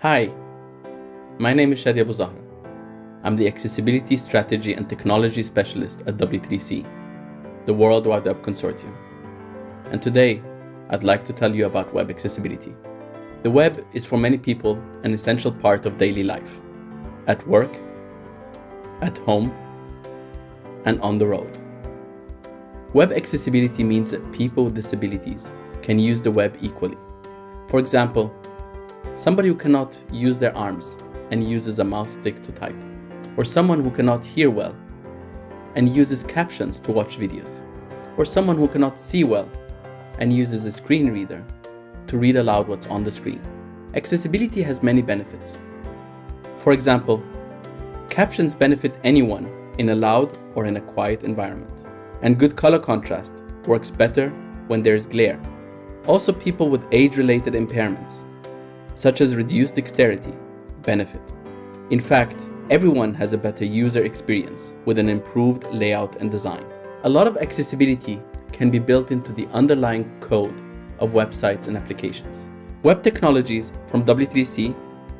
Hi, my name is Shadi Abu Zahra. I'm the Accessibility Strategy and Technology Specialist at W3c, the World Wide Web Consortium. And today, I'd like to tell you about web accessibility. The web is for many people an essential part of daily life, at work, at home, and on the road. Web accessibility means that people with disabilities can use the web equally. For example, somebody who cannot use their arms and uses a mouse stick to type, or someone who cannot hear well and uses captions to watch videos, or someone who cannot see well and uses a screen reader to read aloud what's on the screen. Accessibility has many benefits. For example, captions benefit anyone in a loud or in a quiet environment, and good color contrast works better when there is glare. Also, people with age-related impairments, such as reduced dexterity, benefit. In fact, everyone has a better user experience with an improved layout and design. A lot of accessibility can be built into the underlying code of websites and applications. Web technologies from W3c,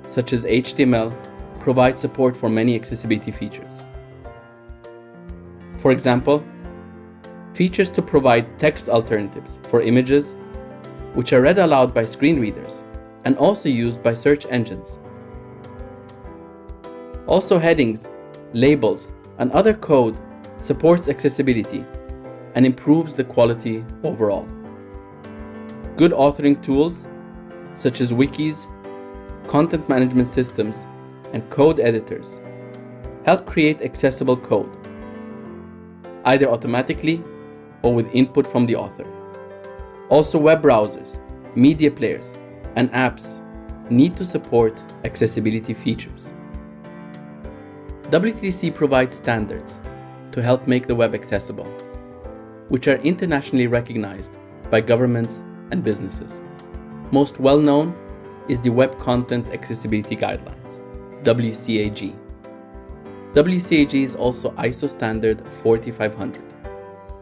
such as HTML, provide support for many accessibility features. For example, features to provide text alternatives for images, which are read aloud by screen readers, and also used by search engines. Also, headings, labels, and other code supports accessibility and improves the quality overall. Good authoring tools, such as wikis, content management systems, and code editors, help create accessible code, either automatically or with input from the author. Also, web browsers, media players, and apps need to support accessibility features. W3c provides standards to help make the web accessible, which are internationally recognized by governments and businesses. Most well known is the Web Content Accessibility Guidelines, WCAG. WCAG is also ISO standard 40500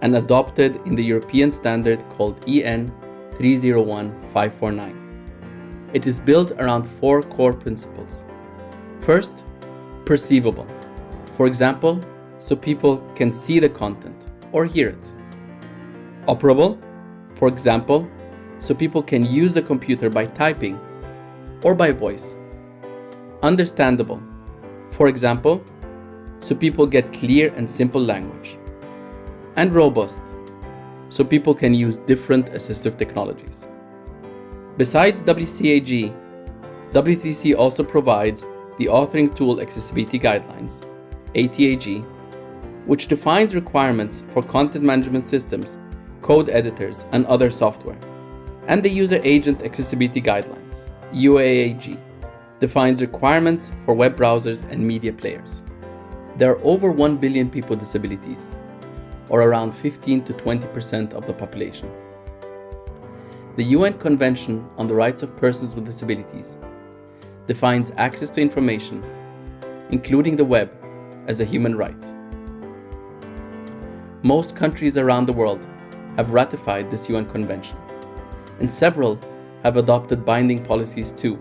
and adopted in the European standard called EN 301549. It is built around 4 core principles. First, perceivable. For example, so people can see the content or hear it. Operable. For example, so people can use the computer by typing or by voice. Understandable. For example, so people get clear and simple language. And robust, so people can use different assistive technologies. Besides WCAG, W3c also provides the Authoring Tool Accessibility Guidelines, ATAG, which defines requirements for content management systems, code editors, and other software. And the User Agent Accessibility Guidelines, UAAG, defines requirements for web browsers and media players. There are over 1 billion people with disabilities, or around 15 to 20% of the population. The UN Convention on the Rights of Persons with Disabilities defines access to information, including the web, as a human right. Most countries around the world have ratified this UN Convention, and several have adopted binding policies too.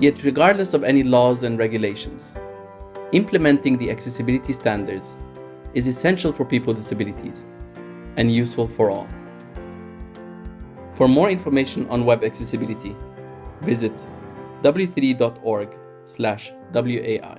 Yet, regardless of any laws and regulations, implementing the accessibility standards is essential for people with disabilities and useful for all. For more information on web accessibility, visit w3.org/WAI.